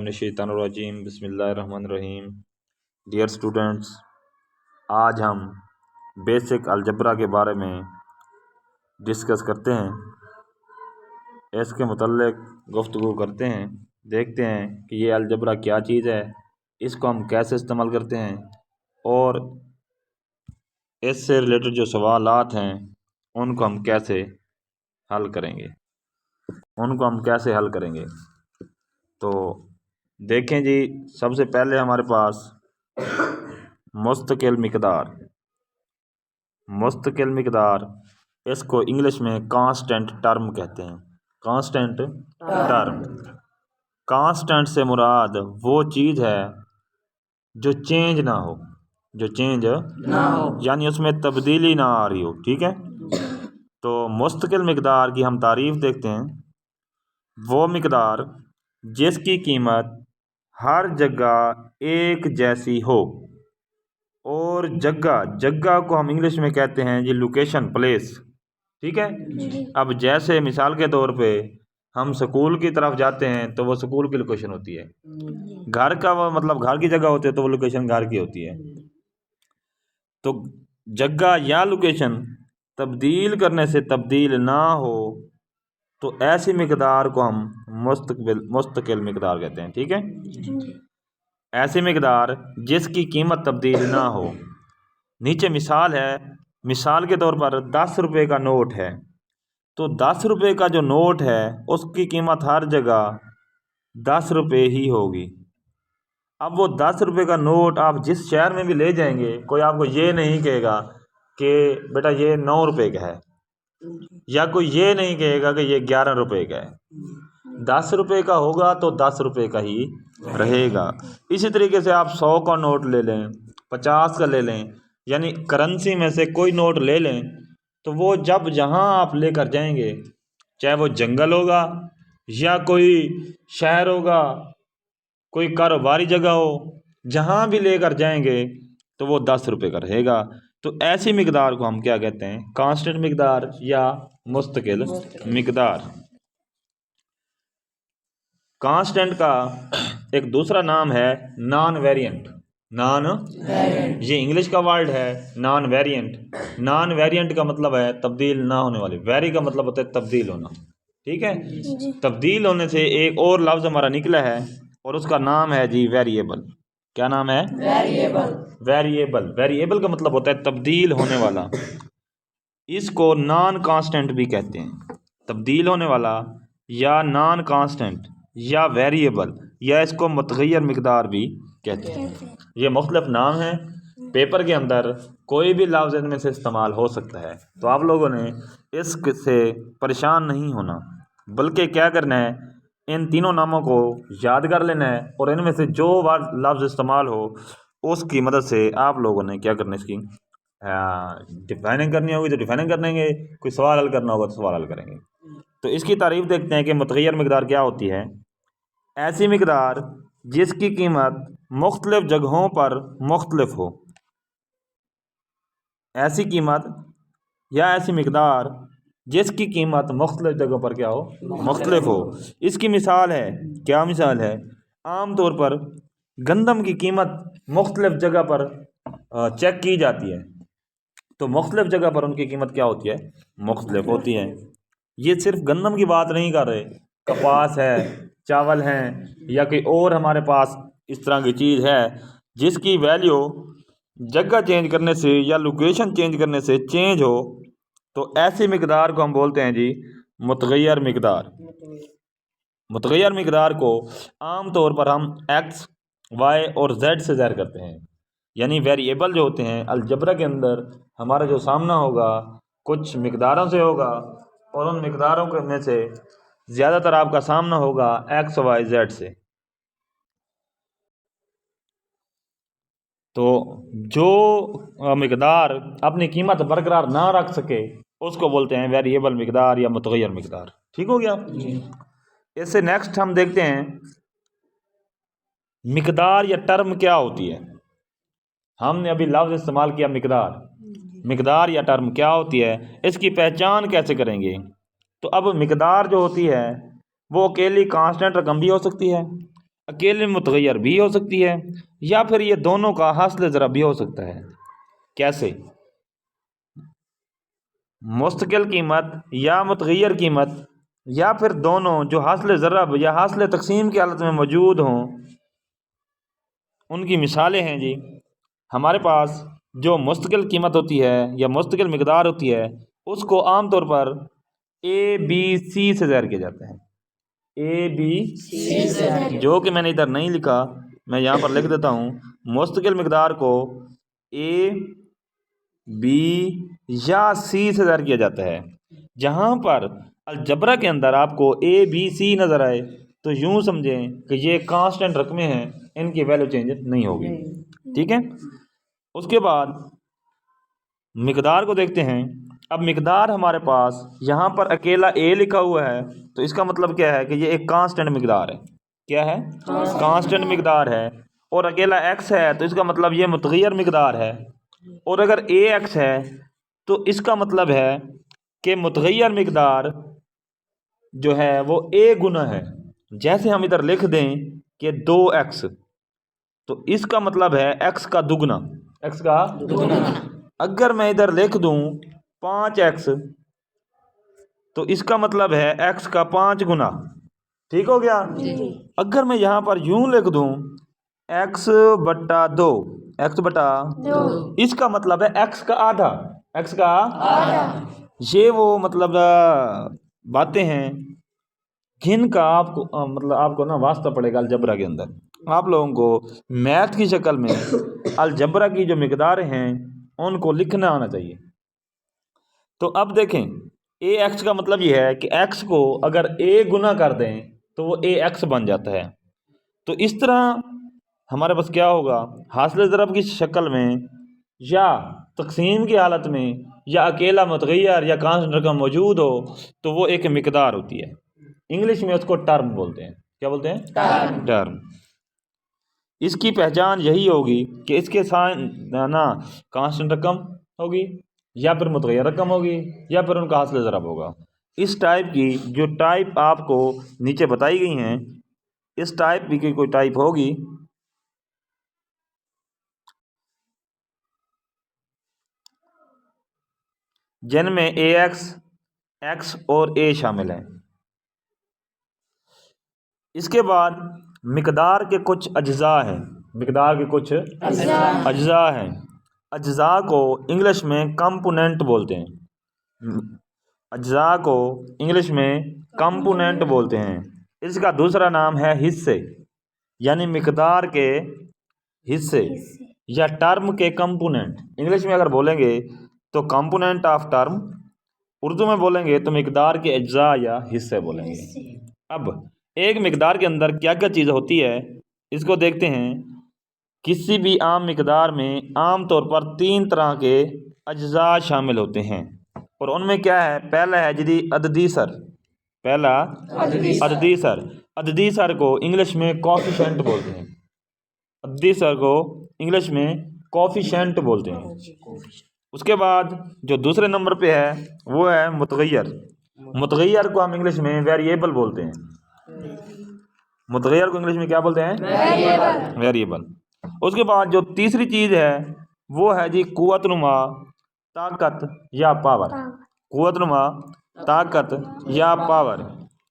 मिनश्शैतानिर्रजीम बिस्मिल्लाहिर्रहमानिर्रहीम। Dear students, आज हम बेसिक अलजबरा के बारे में डिस्कस करते हैं। इसके मुतल्लिक़ गुफ्तगू करते हैं, देखते हैं कि ये अलजबरा क्या चीज़ है, इसको हम कैसे इस्तेमाल करते हैं और इससे रिलेटेड जो सवालात हैं उनको हम कैसे हल करेंगे। तो देखें जी, सबसे पहले हमारे पास मुस्तकिल मिकदार, इसको इंग्लिश में कांस्टेंट टर्म कहते हैं। कांस्टेंट टर्म, कांस्टेंट से मुराद वो चीज़ है जो चेंज ना हो, यानी उसमें तब्दीली ना आ रही हो। ठीक है, तो मुस्तकिल मिकदार की हम तारीफ़ देखते हैं। वो मिकदार जिसकी कीमत हर जगह एक जैसी हो, और जगह को हम इंग्लिश में कहते हैं जी लोकेशन, प्लेस। ठीक है, अब जैसे मिसाल के तौर पे हम स्कूल की तरफ जाते हैं तो वो स्कूल की लोकेशन होती है, घर का वो मतलब घर की जगह होती है तो वो लोकेशन घर की होती है। तो जगह या लोकेशन तब्दील करने से तब्दील ना हो तो ऐसी मिकदार को हम मुस्तकिल मिकदार कहते हैं। ठीक है, ऐसी मिकदार जिसकी कीमत तब्दील ना हो। नीचे मिसाल है, मिसाल के तौर पर 10 रुपये का नोट है, तो 10 रुपये का जो नोट है उसकी कीमत हर जगह 10 रुपये ही होगी। अब वो 10 रुपये का नोट आप जिस शहर में भी ले जाएंगे, कोई आपको ये नहीं कहेगा कि बेटा ये 9 रुपये का है, या कोई ये नहीं कहेगा कि ये 11 रुपये का है। 10 रुपये का होगा तो 10 रुपये का ही रहेगा। इसी तरीके से आप 100 का नोट ले लें, 50 का ले लें, यानी करेंसी में से कोई नोट ले लें, तो वो जब जहाँ आप लेकर जाएंगे, चाहे वो जंगल होगा या कोई शहर होगा, कोई कारोबारी जगह हो, जहाँ भी लेकर जाएंगे तो वो 10 रुपये का रहेगा। तो ऐसी मिकदार को हम क्या कहते हैं? कांस्टेंट मिकदार या मुस्तकिल मिकदार। कांस्टेंट का एक दूसरा नाम है नॉन वेरिएंट। ये इंग्लिश का वर्ड है नॉन वेरिएंट। नॉन वेरिएंट का मतलब है तब्दील ना होने वाली। वेरी का मतलब होता है तब्दील होना। ठीक है, तब्दील होने से एक और लफ्ज़ हमारा निकला है और उसका नाम है जी वेरिएबल। क्या नाम है? वेरिएबल का मतलब होता है तब्दील होने वाला। इसको नॉन कांस्टेंट भी कहते हैं। तब्दील होने वाला या नॉन कांस्टेंट या वेरिएबल, या इसको मुतगय्यर मिकदार भी कहते हैं। ये मुख्तलिफ नाम हैं। पेपर के अंदर कोई भी लफ्ज़ इनमें से इस्तेमाल हो सकता है, तो आप लोगों ने इससे परेशान नहीं होना, बल्कि क्या करना है, इन तीनों नामों को याद कर लेना है और इनमें से जो लफ्ज़ इस्तेमाल हो उसकी मदद से आप लोगों ने क्या करना है, इसकी डिफाइनिंग करनी होगी तो डिफाइनिंग कर लेंगे, कोई सवाल हल करना होगा तो सवाल हल करेंगे। तो इसकी तारीफ़ देखते हैं कि मुतगय्यर मिकदार क्या होती है। ऐसी मिकदार जिसकी कीमत मुख्तलिफ जगहों पर मुख्तलिफ हो। ऐसी कीमत या ऐसी मिकदार जिसकी कीमत मुख्तलिफ जगहों पर क्या हो? मुख्तलिफ हो। इसकी मिसाल है, क्या मिसाल है? आम तौर पर गंदम की कीमत मुख्तलिफ जगह पर चेक की जाती है, तो मुख्तलिफ जगह पर उनकी कीमत क्या होती है? मुख्तलिफ होती है। ये सिर्फ गंदम की बात नहीं कर रहे, कपास है, चावल हैं, या कोई और हमारे पास इस तरह की चीज़ है जिसकी वैल्यू जगह चेंज करने से या लोकेशन चेंज करने से चेंज हो, तो ऐसी मिकदार को हम बोलते हैं जी मुतगय्यर मिकदार। मुतगय्यर मिकदार को आम तौर पर हम x, y और z से ज़ाहिर करते हैं। यानी वेरिएबल जो होते हैं अलजबरा के अंदर, हमारा जो सामना होगा कुछ मिकदारों से होगा, और उन मिकदारों में से ज़्यादातर आपका सामना होगा x, y, z से। तो जो मिकदार अपनी कीमत बरकरार ना रख सके उसको बोलते हैं वेरिएबल मिकदार या मुतगय्यर मिकदार। ठीक हो गया? इससे नेक्स्ट हम देखते हैं मिकदार या टर्म क्या होती है। हमने अभी लफ्ज़ इस्तेमाल किया मिकदार या टर्म क्या होती है, इसकी पहचान कैसे करेंगे। तो अब मिकदार जो होती है वो अकेली कांस्टेंट रकम भी हो सकती है, अकेले मुतगैर भी हो सकती है, या फिर ये दोनों का हासिल ज़रब भी हो सकता है। कैसे? मुस्तकिल कीमत या मुतगैर कीमत या फिर दोनों जो हासिल ज़रब या हासिल तकसीम की हालत में मौजूद हों, उनकी मिसालें हैं जी। हमारे पास जो मुस्तकिल कीमत होती है या मुस्तकिल मिकदार होती है, उसको आम तौर पर ए बी सी से ज़ाहिर किया जाता है। ए बी जो कि मैंने इधर नहीं लिखा, मैं यहाँ पर लिख देता हूँ। मुस्तकिल मिकदार को ए बी या सी से ज़ाहिर किया जाता है। जहाँ पर अलजबरा के अंदर आपको ए बी सी नज़र आए तो यूँ समझें कि ये कांस्टेंट रकमें हैं, इनकी वैल्यू चेंज नहीं होगी। ठीक है। उसके बाद मिकदार को देखते हैं। अब मिकदार हमारे पास यहाँ पर अकेला ए लिखा हुआ है, तो इसका मतलब क्या है कि ये एक कांस्टेंट मिकदार है। क्या है? कांस्टेंट मिकदार है। और अकेला एक्स है तो इसका मतलब ये मुतगैर मिकदार है। और अगर ए एक्स है तो इसका मतलब है कि मुतगैर मिकदार जो है वो ए गुना है। जैसे हम इधर लिख दें कि 2x, तो इसका मतलब है x का दुगना। x का दुगना। अगर मैं इधर लिख दूं 5x, तो इसका मतलब है x का 5 गुना। ठीक हो गया? अगर मैं यहाँ पर यूं लिख दूं x बटा 2, x बटा 2, इसका मतलब है x का आधा। x का आधा। ये वो मतलब बातें हैं जिनका आपको मतलब आपको ना वास्ता पड़ेगा अलजबरा के अंदर। आप लोगों को मैथ की शक्ल में अलजबरा की जो मिकदारें हैं उनको लिखना आना चाहिए। तो अब देखें, ए एक्स का मतलब ये है कि एक्स को अगर ए गुना कर दें तो वो ए एक्स बन जाता है। तो इस तरह हमारे पास क्या होगा, हासिल ज़रब की शक्ल में या तकसीम की हालत में या अकेला मुतगैर या कांस्टेंट रकम मौजूद हो तो वो एक मिकदार होती है। इंग्लिश में उसको टर्म बोलते हैं। क्या बोलते हैं? टर्म। इसकी पहचान यही होगी कि इसके साथ ना कांस्टेंट रकम होगी या फिर मुतगैर रकम होगी या फिर उनका हासिल ज़रब होगा। इस टाइप की जो टाइप आपको नीचे बताई गई हैं, इस टाइप की कोई टाइप होगी जिनमें ए एक्स, एक्स और ए शामिल हैं। इसके बाद मिकदार के कुछ अज्जा हैं। मिकदार के कुछ अज्जा हैं। अज्जा को इंग्लिश में कंपोनेंट बोलते हैं। अज्जा को इंग्लिश में कंपोनेंट बोलते हैं। इसका दूसरा नाम है हिस्से, यानी मिकदार के हिस्से या टर्म के कंपोनेंट। इंग्लिश में अगर बोलेंगे तो कंपोनेंट ऑफ टर्म, उर्दू में बोलेंगे तो मिकदार के अज्जा या हिस्से बोलेंगे। अब एक मिकदार के अंदर क्या क्या चीज़ होती है इसको देखते हैं। किसी भी आम मिकदार में आम तौर पर 3 तरह के अज्जा शामिल होते हैं, और उनमें क्या है? पहला है जी अददी सर। पहला अददी सर। अददी सर को इंग्लिश में कॉफिशेंट बोलते हैं। अददी सर को इंग्लिश में कॉफिशेंट बोलते हैं। उसके बाद जो दूसरे नंबर पे है वो है मुतगैर। मुतगैर को हम इंग्लिश में वेरिएबल बोलते हैं। मुतगैर को इंग्लिश में क्या बोलते हैं? वेरिएबल। उसके बाद जो तीसरी चीज़ है वो है जी कुव्वतनुमा, ताकत या पावर। कुव्वतनुमा, ताकत या पावर।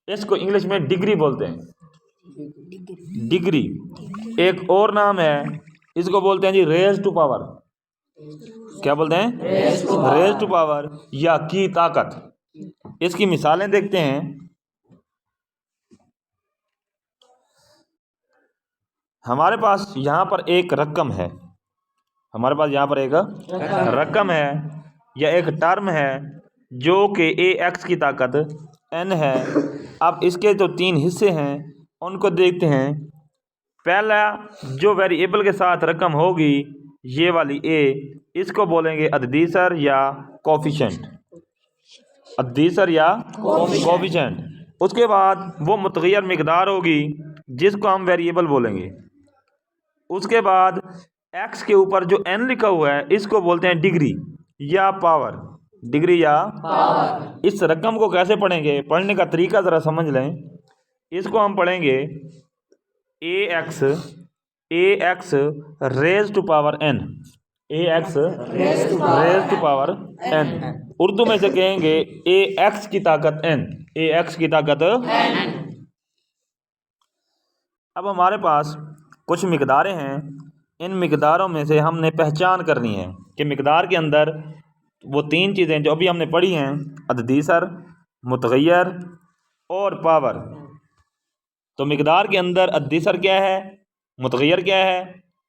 इसको इंग्लिश में डिग्री बोलते हैं। डिग्री। एक और नाम है, इसको बोलते हैं जी रेज टू पावर। क्या बोलते हैं? रेज टू पावर या की ताकत। इसकी मिसालें देखते हैं। हमारे पास यहाँ पर एक रकम है। हमारे पास यहाँ पर एक रकम है या एक टर्म है जो कि ए एक्स की ताकत एन है। अब इसके जो 3 हिस्से हैं उनको देखते हैं। पहला जो वेरिएबल के साथ रकम होगी, ये वाली ए, इसको बोलेंगे अददीसर या कोफिशेंट। अददीसर या कोफिशेंट। उसके बाद वो मुतगैर मिकदार होगी जिसको हम वेरिएबल बोलेंगे। उसके बाद एक्स के ऊपर जो एन लिखा हुआ है इसको बोलते हैं डिग्री या पावर। डिग्री या पावर। इस रकम को कैसे पढ़ेंगे? पढ़ने का तरीका ज़रा समझ लें। इसको हम पढ़ेंगे ax raise to power n, ax raise to power n। Urdu में से कहेंगे ax की ताकत n, ax की ताकत n। अब हमारे पास कुछ मिकदारें हैं, इन मिकदारों में से हमने पहचान करनी है कि मिकदार के अंदर वो तीन चीज़ें जो अभी हमने पढ़ी हैं, अददीसर, मुतगय्यर और पावर। तो मिकदार के अंदर अददीसर क्या है, मुतगय्यर क्या है,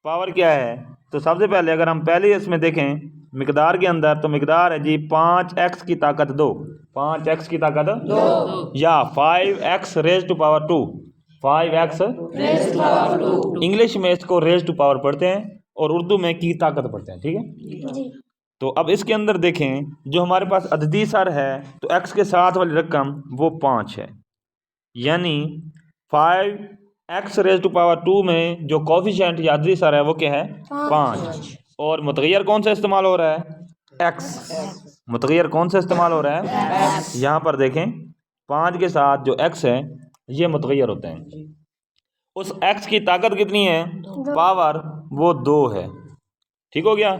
पावर क्या है। तो सबसे पहले अगर हम पहले इसमें देखें मिकदार के अंदर, तो मिकदार है जी 5x की ताकत 2, 5x की ताकत 2 या 5x raise to power 2, 5x raise to power 2। English में इसको रेज टू पावर पढ़ते हैं और उर्दू में की ताकत पढ़ते हैं, ठीक है। तो अब इसके अंदर देखें जो हमारे पास अददी सर है, तो x के साथ वाली रकम वो 5 है, यानी 5x रेज टू पावर 2 में जो कोफिशिएंट या अददी सर है वो क्या है, 5। और मुतगय्यर कौन सा इस्तेमाल हो रहा है, x। मुतगय्यर कौन सा इस्तेमाल हो रहा है, x। यहाँ पर देखें 5 के साथ जो x है ये मुतगय्यर होते हैं। उस x की ताकत कितनी है, पावर, वो 2 है, ठीक हो गया।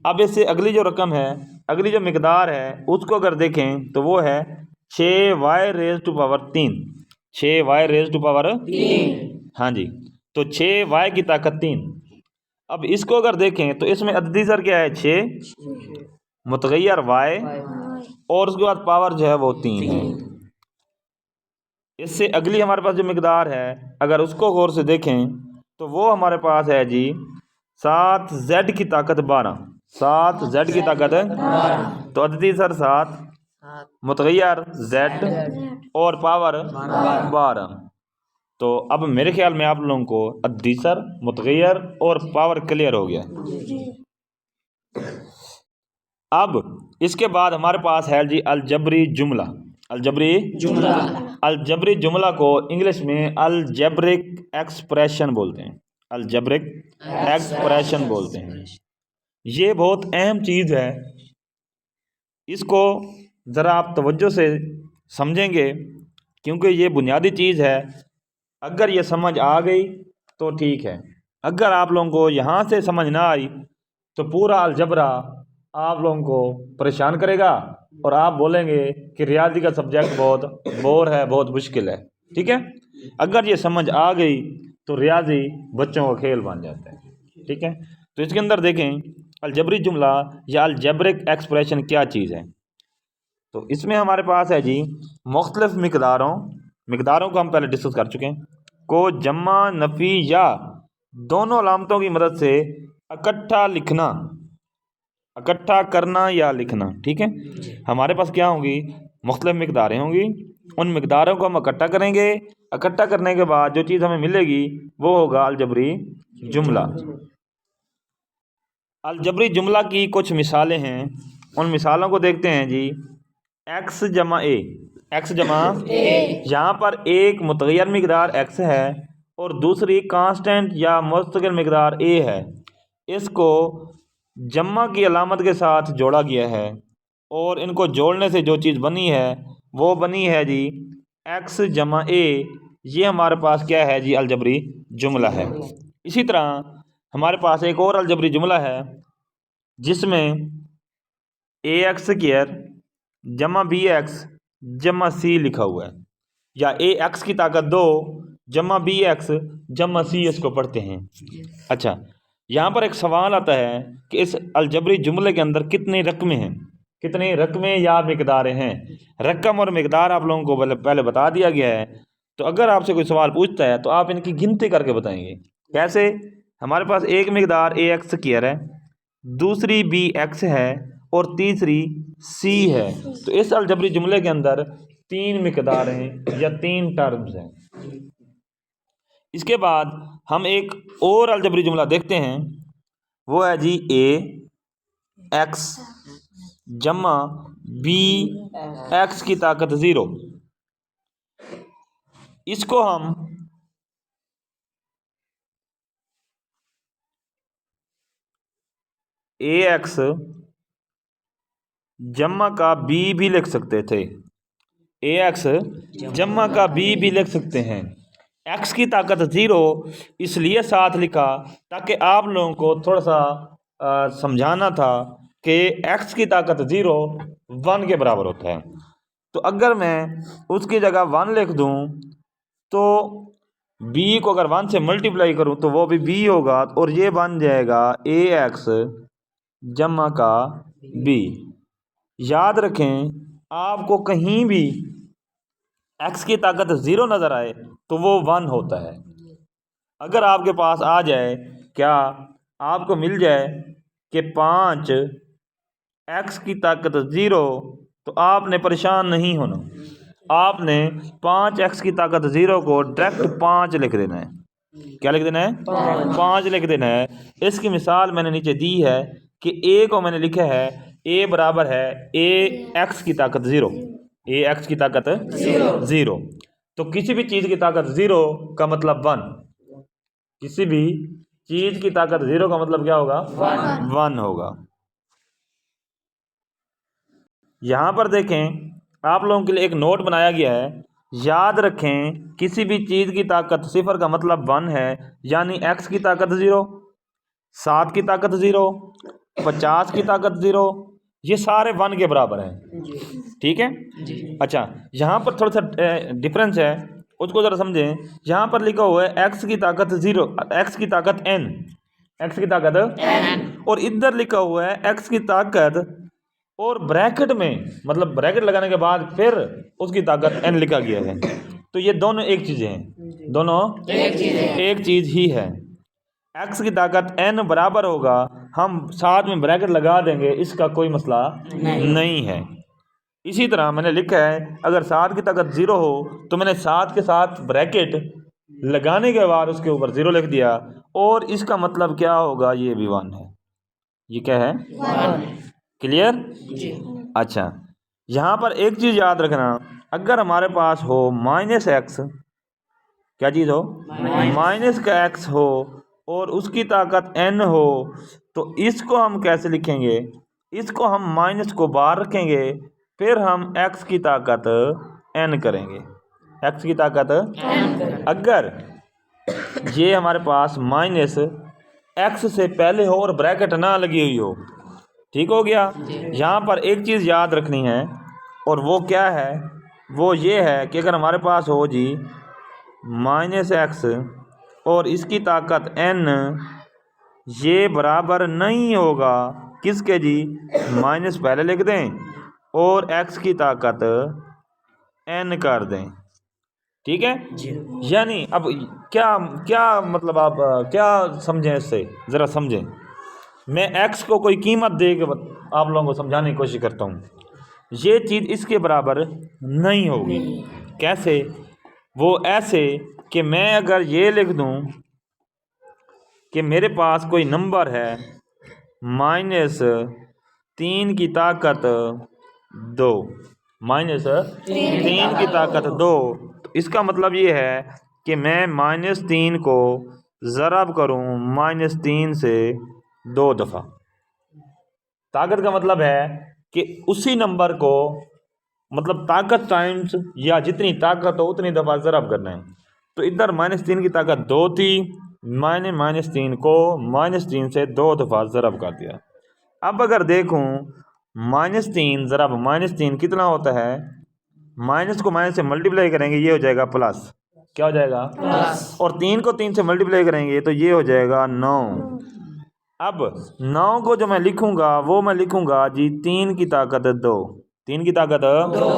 अब इससे अगली जो रकम है, अगली जो मिकदार है उसको अगर देखें तो वो है 6y raise to power 3, 6y raise to power 3, हाँ जी। तो 6y की ताकत 3। अब इसको अगर देखें तो इसमें अददी सर क्या है 6, मुतगय्यर y और उसके बाद पावर जो है वो 3 है। इससे अगली हमारे पास जो मिकदार है अगर उसको गौर से देखें तो वो हमारे पास है जी 7z की ताकत 12, 7z की ताकत 12। तो अददी सर 7, मुतगय्यर z और पावर 12। तो अब मेरे ख्याल में आप लोगों को अददी सर, मुतगय्यर और पावर क्लियर हो गया। अब इसके बाद हमारे पास है जी अलजबरी जुमला, अलजबरी जुमला। अलजबरी जुमला को इंग्लिश में अलजेब्रिक एक्सप्रेशन बोलते हैं, अलजेब्रिक एक्सप्रेशन बोलते हैं। ये बहुत अहम चीज़ है, इसको ज़रा आप तवज्जो से समझेंगे क्योंकि ये बुनियादी चीज़ है। अगर ये समझ आ गई तो ठीक है, अगर आप लोगों को यहाँ से समझ ना आई तो पूरा अलजबरा आप लोगों को परेशान करेगा और आप बोलेंगे कि रियाजी का सब्जेक्ट बहुत बोर है, बहुत मुश्किल है, ठीक है। अगर ये समझ आ गई तो रियाजी बच्चों का खेल बन जाता है, ठीक है। तो इसके अंदर देखें अलजबरी जुमला या अलजेब्रिक एक्सप्रेशन क्या चीज़ है। तो इसमें हमारे पास है जी मुख्तलिफ मिकदारों को हम पहले डिस्कस कर चुके हैं, को जमा, नफ़ी या दोनों अलामतों की मदद से इकट्ठा लिखना, इकट्ठा करना या लिखना, ठीक है। हमारे पास क्या होंगी, मुख्तलिफ मिकदारें होंगी, उन मिकदारों को हम इकट्ठा करेंगे, इकट्ठा करने के बाद जो चीज़ हमें मिलेगी वो होगा अलजबरी जुमला। अलजबरी जुमला की कुछ मिसालें हैं, उन मिसालों को देखते हैं जी। x जमा ए, x जमा ए, यहाँ पर एक मुतगय्यर मिकदार x है और दूसरी कांस्टेंट या मुस्तकिल मिकदार a है। इसको जमा की अलामत के साथ जोड़ा गया है और इनको जोड़ने से जो चीज़ बनी है वो बनी है जी x जमा ए। ये हमारे पास क्या है जी, अलजबरी जुमला है। इसी तरह हमारे पास एक और अलजबरी जुमला है जिसमें ax स्क्वायर जमा bx जमा c लिखा हुआ है, या ax की ताकत 2 जमा bx जमा c इसको पढ़ते हैं। अच्छा, यहाँ पर एक सवाल आता है कि इस अलजबरी जुमले के अंदर कितनी रकमें हैं, कितनी रकमें या मिकदारें हैं। रकम और मिकदार आप लोगों को पहले बता दिया गया है। तो अगर आपसे कोई सवाल पूछता है तो आप इनकी गिनती करके बताएंगे। कैसे, हमारे पास एक मिकदार ax स्क्वायर है, दूसरी bx है और तीसरी c है। तो इस अलजबरी जुमले के अंदर 3 मिकदार हैं या 3 टर्म्स हैं। इसके बाद हम एक और अलजबरी जुमला देखते हैं, वो है जी ax जमा bx की ताकत 0। इसको हम ax जमा का b भी लिख सकते थे, ax जमा का b भी लिख सकते हैं। एक्स की ताकत 0 इसलिए साथ लिखा ताकि आप लोगों को थोड़ा सा समझाना था कि एक्स की ताकत 0 1 के बराबर होता है। तो अगर मैं उसकी जगह 1 लिख दूं तो b को अगर 1 से मल्टीप्लाई करूं तो वो भी b होगा और ये बन जाएगा ax जमा का b। याद रखें, आपको कहीं भी x की ताकत 0 नज़र आए तो वो 1 होता है। अगर आपके पास आ जाए, क्या आपको मिल जाए कि 5 x की ताकत 0, तो आपने परेशान नहीं होना। आपने 5x की ताकत 0 को डायरेक्ट 5 लिख देना है। क्या लिख देना है? 5 लिख देना है। इसकी मिसाल मैंने नीचे दी है कि a को मैंने लिखा है a बराबर है ax की ताकत 0, ax की ताकत 0। तो किसी भी चीज़ की ताकत 0 का मतलब 1, किसी भी चीज़ की ताकत 0 का मतलब क्या होगा? 1 होगा। यहाँ पर देखें, आप लोगों के लिए एक नोट बनाया गया है। याद रखें, किसी भी चीज़ की ताकत 0 का मतलब 1 है, यानी x की ताकत 0, 7 की ताकत 0, 50 की ताकत 0, ये सारे 1 के बराबर हैं। ठीक है जी। अच्छा, यहाँ पर थोड़ा सा डिफरेंस है, उसको ज़रा समझें। यहाँ पर लिखा हुआ है x की ताकत 0, x की ताकत n, x की ताकत n, और इधर लिखा हुआ है x की ताकत, और ब्रैकेट में मतलब ब्रैकेट लगाने के बाद फिर उसकी ताकत n लिखा गया है। तो ये दोनों एक चीज़ें हैं, दोनों एक चीज़ ही है। x की ताकत n बराबर होगा, हम साथ में ब्रैकेट लगा देंगे, इसका कोई मसला नहीं है। इसी तरह मैंने लिखा है, अगर 7 की ताकत 0 हो तो मैंने 7 के साथ ब्रैकेट लगाने के बाद उसके ऊपर 0 लिख दिया, और इसका मतलब क्या होगा? ये भी 1 है। ये क्या है? 1। क्लियर जी। अच्छा, यहाँ पर एक चीज़ याद रखना, अगर हमारे पास हो -x, क्या चीज़ हो? माइनस का x हो और उसकी ताकत n हो, तो इसको हम कैसे लिखेंगे? इसको हम माइनस को बाहर रखेंगे, फिर हम x की ताकत n करेंगे। x की ताकत अगर ये हमारे पास -x से पहले हो और ब्रैकेट ना लगी हुई हो, ठीक हो गया। यहाँ पर एक चीज़ याद रखनी है, और वो क्या है? वो ये है कि अगर हमारे पास हो जी -x और इसकी ताकत n, ये बराबर नहीं होगा किसके जी? माइनस पहले लिख दें और x की ताकत n कर दें। ठीक है जी। यानी अब क्या क्या मतलब, आप क्या समझें इससे? ज़रा समझें। मैं x को कोई कीमत दे के आप लोगों को समझाने की कोशिश करता हूँ, ये चीज़ इसके बराबर नहीं होगी। कैसे? वो ऐसे कि मैं अगर ये लिख दूँ कि मेरे पास कोई नंबर है -3 की ताकत 2, -3 की ताकत 2, तो इसका मतलब ये है कि मैं -3 को ज़रब करूँ -3 से 2 दफ़ा। ताकत का मतलब है कि उसी नंबर को, मतलब ताकत टाइम्स या जितनी ताकत हो उतनी दफ़ा ज़रब करना है। तो इधर -3 की ताकत 2 थी, मैंने -3 को -3 से 2 दफ़ा ज़रब कर दिया। अब अगर देखूं -3 ज़रब -3 कितना होता है? माइनस को माइनस से मल्टीप्लाई करेंगे, ये हो जाएगा प्लस। क्या हो जाएगा? प्लस। और 3 को 3 से मल्टीप्लाई करेंगे तो ये हो जाएगा 9। अब 9 को जो मैं लिखूंगा वो मैं लिखूंगा जी 3 की ताकत 2, 3 की ताकत 2,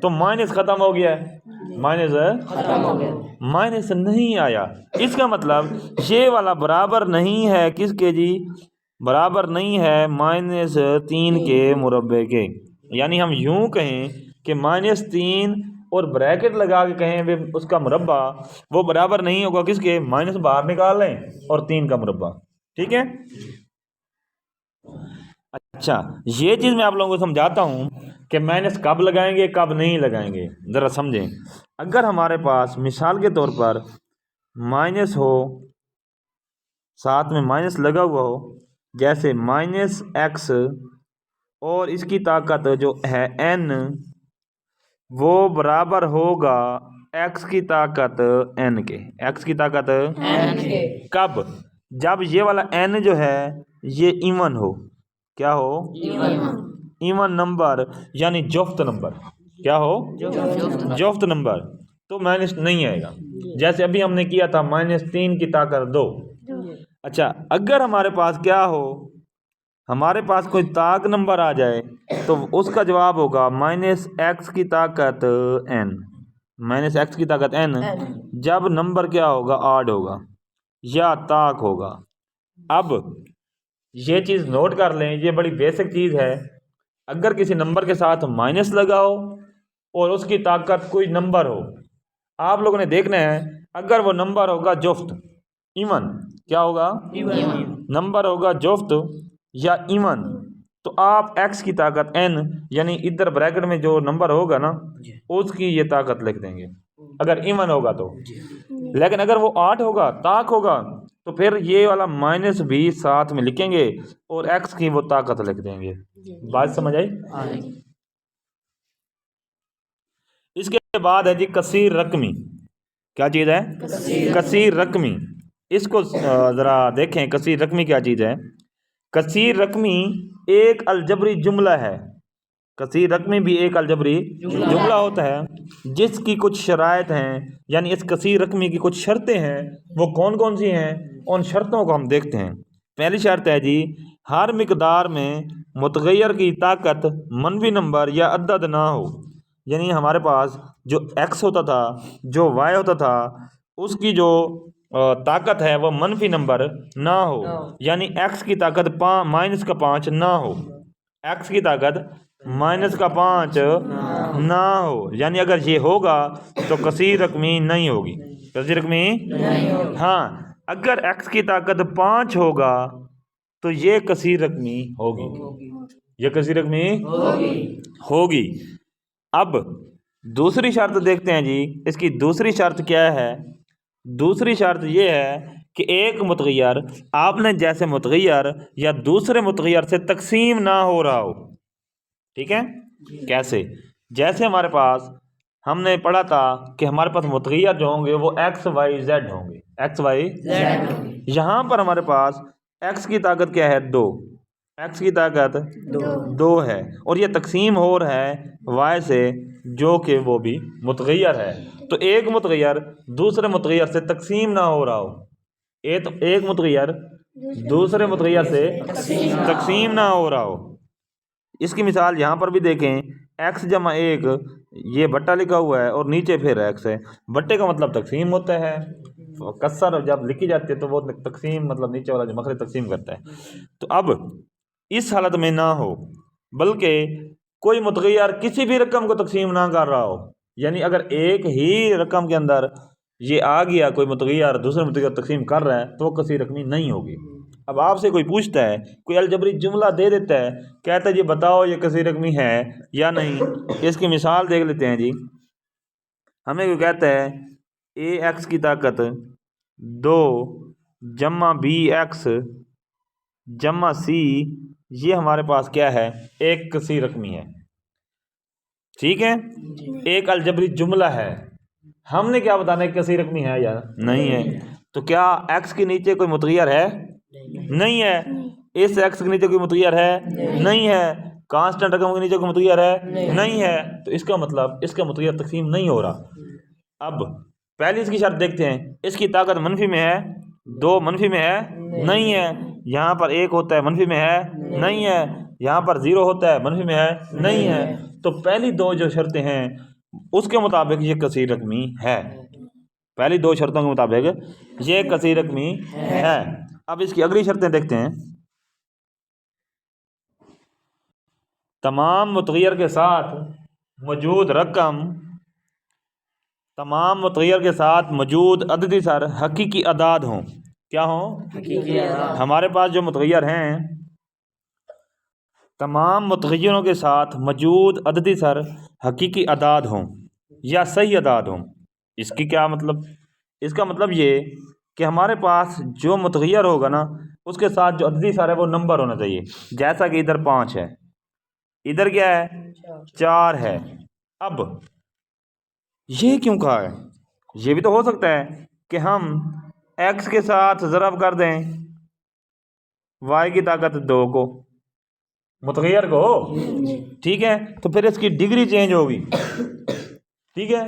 तो माइनस खत्म हो गया है, माइनस खत्म हो गया, माइनस नहीं आया। इसका मतलब ये वाला बराबर नहीं है किसके जी? बराबर नहीं है -3 के मुरब्बे के। यानी हम यूं कहें कि -3 और ब्रैकेट लगा के कहें वे उसका मुरब्बा, वो बराबर नहीं होगा किसके? माइनस बाहर निकाल लें और 3 का मुरब्बा। ठीक है। अच्छा, ये चीज़ मैं आप लोगों को समझाता हूँ कि माइनस कब लगाएंगे कब नहीं लगाएंगे, ज़रा समझें। अगर हमारे पास मिसाल के तौर पर माइनस हो, साथ में माइनस लगा हुआ हो, जैसे -x और इसकी ताकत जो है n, वो बराबर होगा एक्स की ताकत n के, एक्स की ताकत n के। कब? जब ये वाला n जो है ये इवन हो। क्या हो? इवन नंबर यानी जोफ्त नंबर। क्या हो? जोफ्त नंबर। तो माइनस नहीं आएगा। जैसे अभी हमने किया था -3 की ताकत 2। अच्छा, अगर हमारे पास क्या हो, हमारे पास कोई ताक नंबर आ जाए तो उसका जवाब होगा -x की ताकत n, -x की ताकत n, जब नंबर क्या होगा? ऑड होगा या ताक होगा। अब ये चीज़ नोट कर लें, ये बड़ी बेसिक चीज़ है। अगर किसी नंबर के साथ माइनस लगाओ और उसकी ताकत कोई नंबर हो, आप लोगों ने देखना है अगर वो नंबर होगा जोफ्त इवन, क्या होगा? नंबर होगा जोफ्त या इवन, तो आप x की ताकत n यानी इधर ब्रैकेट में जो नंबर होगा ना उसकी ये ताकत लिख देंगे अगर इवन होगा तो। लेकिन अगर वो 8 होगा, ताक होगा, तो फिर ये वाला माइनस भी साथ में लिखेंगे और x की वो ताकत लिख देंगे। बात समझ आई? इसके बाद है जी कसीर रकमी। क्या चीज़ है? कसीर रकमी। इसको ज़रा देखें, कसीर रकमी क्या चीज़ है। कसीर रकमी एक अलजबरी जुमला है। कसीर रकमी भी एक अलजबरी जुमला होता है जिसकी कुछ शराइत हैं, यानी इस कसीर रकमी की कुछ शर्तें हैं। वो कौन कौन सी हैं, उन शर्तों को हम देखते हैं। पहली शर्त है जी, हर मिकदार में मुतगैर की ताकत मनवी नंबर या अदद ना हो। यानी हमारे पास जो x होता था, जो y होता था, उसकी जो ताकत है वो मनफी नंबर ना हो। यानी x की ताकत -5 ना हो। x की ताकत -5 ना हो। यानी अगर ये होगा तो कसीर रकमी नहीं होगी। कसीर रकमी हाँ, अगर x की ताकत 5 होगा तो ये कसीर रकमी होगी। ये कसीर रकमी होगी। अब दूसरी शर्त देखते हैं जी। इसकी दूसरी शर्त क्या है? दूसरी शर्त ये है कि एक मुतगैर आपने जैसे मुतगैर या दूसरे मुतगैर से तकसीम ना हो रहा हो। ठीक है? कैसे? जैसे हमारे पास हमने पढ़ा था कि हमारे पास मुतगैर जो होंगे वो x y z होंगे। x y z। यहाँ पर हमारे पास x की ताकत क्या है? 2। x की ताकत 2 है और ये तकसीम हो रहा है y से, जो कि वो भी मुतगैर है। तो एक मुतगैर दूसरे मुतगैर से तकसीम ना हो रहा हो। एक मुतगैर दूसरे मुतगैर से तकसीम ना हो रहा हो। इसकी मिसाल यहाँ पर भी देखें, x जमा 1, ये बट्टा लिखा हुआ है और नीचे फिर x है। बट्टे का मतलब तकसीम होता है, कसर जब लिखी जाती है तो वो तकसीम मतलब नीचे वाला जो मखरज तकसीम करता है। तो अब इस हालत में ना हो, बल्कि कोई मुतगैर किसी भी रकम को तकसीम ना कर रहा हो। यानी अगर एक ही रकम के अंदर ये आ गया कोई मुतगैर दूसरे मुतगैर तकसीम कर रहा है तो वो कसीर रकमी नहीं होगी। अब आपसे कोई पूछता है, कोई अलजबरी जुमला दे देता है, कहता है जी बताओ ये कसीर रकमी है या नहीं। इसकी मिसाल देख लेते हैं जी। हमें कोई कहता है ax की ताकत 2 जमा bx जमा c, ये हमारे पास क्या है? एक कसीर रकमी है। ठीक है? एक अलजबरी जुमला है। हमने क्या बताना है, कसीर रकमी है या नहीं है। तो क्या x के नीचे कोई मुतगैर है? नहीं है। इस x के नीचे कोई मुतगैर है? नहीं है। कांस्टेंट रकम के नीचे कोई मुतगैर है? नहीं है। तो इसका मतलब इसका मुतगैर तकसीम नहीं हो रहा। अब पहली इसकी शर्त देखते हैं। इसकी ताकत मनफी में है, 2 मनफी में है? नहीं है। यहाँ पर 1 होता है, मनफी में है? नहीं है। यहाँ पर 0 होता है, मनफी में है? नहीं है। तो पहली 2 जो शर्तें हैं उसके मुताबिक ये कसीर रकमी है। पहली 2 शर्तों के मुताबिक ये कसीर रकमी है। अब इसकी अगली शर्तें देखते हैं। तमाम मुतगैर के साथ मौजूद रकम, तमाम मुतगैर के साथ मौजूद अददी सर हकीकी अदाद हों। क्या हों? हमारे पास जो मुतगैर हैं, तमाम मुतगैरों के साथ मौजूद अददी सर हकीकी अदाद हों या सही अदाद हों। इसकी क्या मतलब? इसका मतलब ये कि हमारे पास जो मुतगैर होगा ना उसके साथ जो अददी सर है वो नंबर होना चाहिए। जैसा कि इधर 5 है, इधर क्या है? 4 है। अब ये क्यों कहा है? ये भी तो हो सकता है कि हम x के साथ ज़रब कर दें y की ताकत 2 को, मुतग़य्यर को, ठीक है, तो फिर इसकी डिग्री चेंज होगी, ठीक है।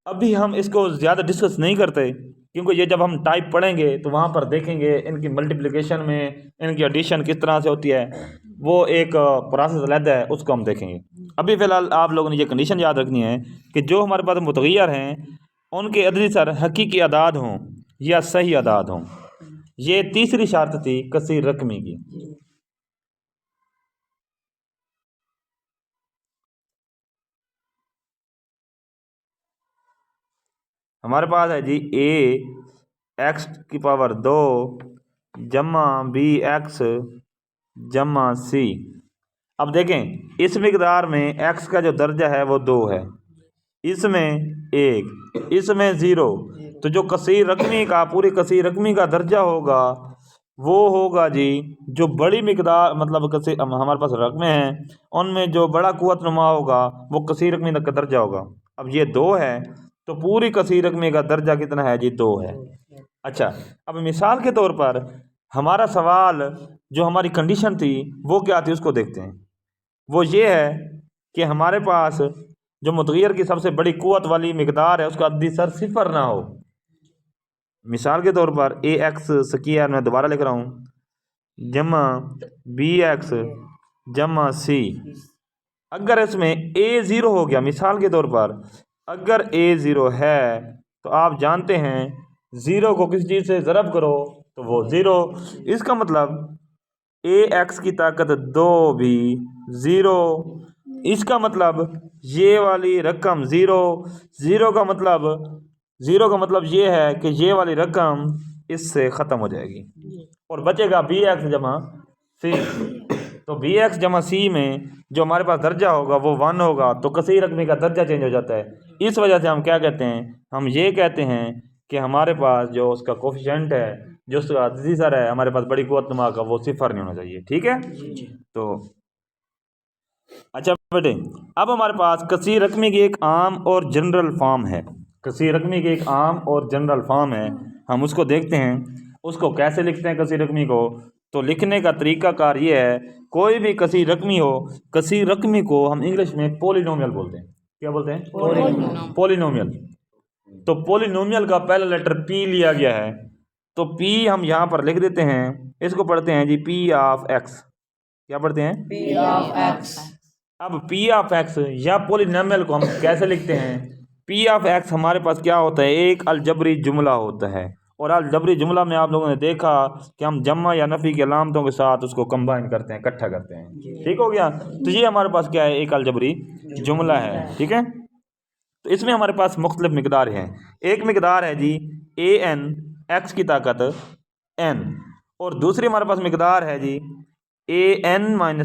अभी हम इसको ज़्यादा डिस्कस नहीं करते क्योंकि ये जब हम टाइप पढ़ेंगे तो वहाँ पर देखेंगे इनकी मल्टीप्लिकेशन में इनकी एडिशन किस तरह से होती है, वो एक प्रोसेस अलग है, उसको हम देखेंगे। अभी फ़िलहाल आप लोगों ने ये कंडीशन याद रखनी है कि जो हमारे पास मुतग़य्यर हैं उनके अददी सर हकीकी अदाद हों या सही अदाद हों। ये तीसरी शर्त थी कसीर रकमी की। हमारे पास है जी a x⁻² जमा bx जमा c। अब देखें इस मिकदार में x का जो दर्जा है वो 2 है, इसमें 1, इसमें 0, तो जो कसीर रकमी का पूरी कसीर रकमी का दर्जा होगा वो होगा जी जो बड़ी मिकदार मतलब कसीर हमारे पास रकमें हैं उनमें जो बड़ा कुव्वत नुमा होगा वो कसीर रकमी का दर्जा होगा। अब ये 2 है तो पूरी कसीर रकमी का दर्जा कितना है जी 2 है। अच्छा, अब मिसाल के तौर पर हमारा सवाल जो हमारी कंडीशन थी वो क्या थी उसको देखते हैं। वो ये है कि हमारे पास जो मुतग़य्यर की सबसे बड़ी कुव्वत वाली मिकदार है उसका अद्दी सर 0 ना हो। मिसाल के तौर पर ax² मैं दोबारा लिख रहा हूँ जमा bx जमा c। अगर इसमें a 0 हो गया, मिसाल के तौर पर अगर a 0 है तो आप जानते हैं 0 को किसी चीज़ से ज़रब करो तो वो 0, इसका मतलब ax की ताकत 2 भी 0, इसका मतलब ये वाली रकम 0 का मतलब ये है कि ये वाली रकम इससे ख़त्म हो जाएगी और बचेगा bx जमा c। तो bx जमा c में जो हमारे पास दर्जा होगा वो 1 होगा, तो कसीर रकमी का दर्जा चेंज हो जाता है। इस वजह से हम क्या कहते हैं, हम ये कहते हैं कि हमारे पास जो उसका कोफिशिएंट है जो उसका अददी सर है हमारे पास बड़ी कुव्वत नुमा का वो 0 नहीं होना चाहिए, ठीक है। तो अच्छा बेटे, अब हमारे पास कसीर रकमी की एक आम और जनरल फॉर्म है, कसीर रकमी की एक आम और जनरल फॉर्म है, हम उसको देखते हैं। उसको कैसे लिखते हैं कसीर रकमी को? तो लिखने का तरीक़ाकार ये है, कोई भी कसीर रकमी हो, कसीर रकमी को हम इंग्लिश में पॉलिनोमियल बोलते हैं। क्या बोलते हैं? पॉलिनोमियल। तो पॉलिनोमियल का पहला लेटर P लिया गया है, तो P हम यहाँ पर लिख देते हैं, इसको पढ़ते हैं जी P ऑफ x। क्या पढ़ते हैं? P of x। अब P ऑफ x या पॉलिनोमियल को हम कैसे लिखते हैं? P ऑफ x हमारे पास क्या होता है, एक अलजबरी जुमला होता है, और अलजबरी जुमला में आप लोगों ने देखा कि हम जम्मा या नफ़ी की अलामतों के साथ उसको कंबाइन करते हैं, इकट्ठा करते हैं, ठीक हो गया। तो ये हमारे पास क्या है, एक अलजबरी जुमला है, ठीक है। तो इसमें हमारे पास मुख्तलिफ मिकदार हैं। एक मिकदार है जी an x की ताकत n, और दूसरी हमारे पास मिकदार है जी an-1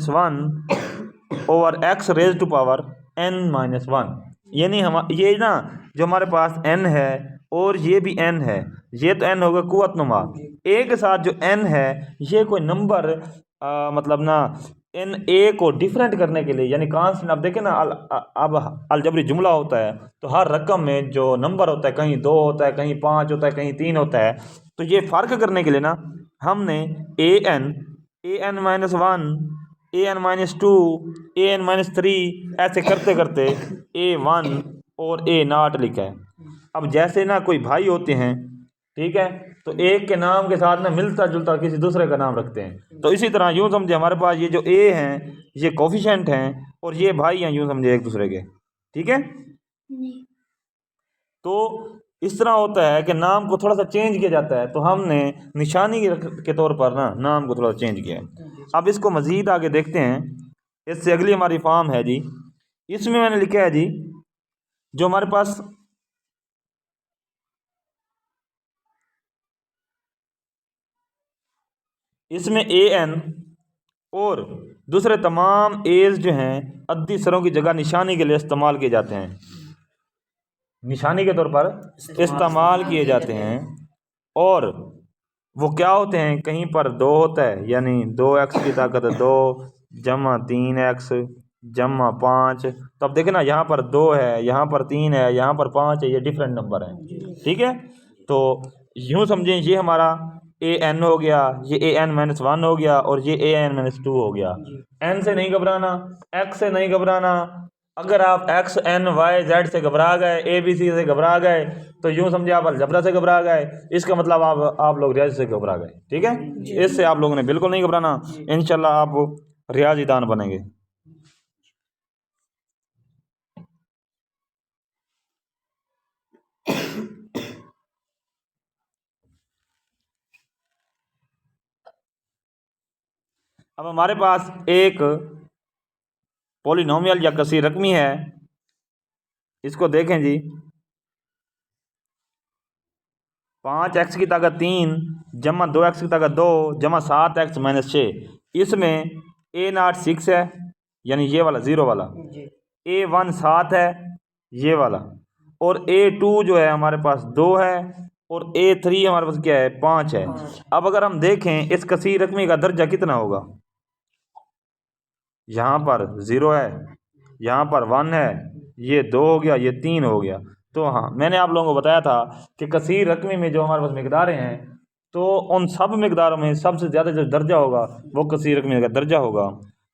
over x raise to power n-1। यानी हम ये ना जो हमारे पास n है और ये भी n है, ये तो n होगा कुव्वत नुमा, एक के साथ जो n है ये कोई नंबर मतलब ना इन ए को डिफरेंट करने के लिए, यानी कांस्टेंट। अब देखें ना अब अलजबरी जुमला होता है तो हर रकम में जो नंबर होता है कहीं 2 होता है, कहीं 5 होता है, कहीं 3 होता है, तो ये फ़र्क करने के लिए ना हमने an-1 an-2 an-3 ऐसे करते करते a1 और a0 लिखा है। अब जैसे ना कोई भाई होते हैं, ठीक है, तो एक के नाम के साथ ना मिलता जुलता किसी दूसरे का नाम रखते हैं, तो इसी तरह यूँ समझे हमारे पास ये जो ए हैं ये कोफिशिएंट हैं और ये भाई हैं, यूँ समझे एक दूसरे के, ठीक है। तो इस तरह होता है कि नाम को थोड़ा सा चेंज किया जाता है, तो हमने निशानी के तौर पर ना नाम को थोड़ा चेंज किया है। अब इसको मज़ीद आगे देखते हैं, इससे अगली हमारी फॉर्म है जी, इसमें मैंने लिखा है जी जो हमारे पास इसमें an और दूसरे तमाम एज जो हैं अद्दी सरों की जगह निशानी के लिए इस्तेमाल किए जाते हैं, निशानी के तौर पर इस्तेमाल किए जाते हैं। और वो क्या होते हैं, कहीं पर 2 होता है, यानी 2x की ताकत 2 जमा 3x जमा 5। तो अब देखें ना, यहाँ पर 2 है, यहाँ पर 3 है, यहाँ पर 5 है, ये डिफरेंट नंबर है। ठीक है, तो यूँ समझें ये हमारा an हो गया, ये an-1 हो गया और ये an-2 हो गया। n से नहीं घबराना, x से नहीं घबराना। अगर आप x n y z से घबरा गए, a b c से घबरा गए, तो यूँ समझे आप अलजबरा से घबरा गए, इसका मतलब आप लोग रियाजी से घबरा गए। ठीक है, इससे आप लोगों ने बिल्कुल नहीं घबराना, इंशाल्लाह आप रियाजीदान बनेंगे। अब हमारे पास एक पॉलिनोमियल या कसीर रकमी है, इसको देखें जी। 5x की ताकत 3 जमा 2x की ताकत 2 जमा 7x - 6। इसमें a0 6 है, यानी ये वाला 0 वाला, a1 7 है, ये वाला, और a2 जो है हमारे पास 2 है, और a3 हमारे पास क्या है, 5 है। अब अगर हम देखें इस कसीर रकमी का दर्जा कितना होगा, यहाँ पर 0 है, यहाँ पर 1 है, ये 2 हो गया, ये 3 हो गया। तो हाँ, मैंने आप लोगों को बताया था कि कसीर रकमी में जो हमारे पास मिकदारें हैं, तो उन सब मिकदारों में सबसे ज़्यादा जो दर्जा होगा वो कसीर रकमी का दर्जा होगा।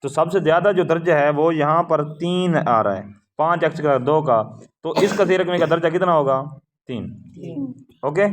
तो सबसे ज़्यादा जो दर्जा है वो यहाँ पर 3 आ रहा है, 5x का 2 का। तो इस कसीर रकमी का दर्जा कितना होगा, 3। ओके।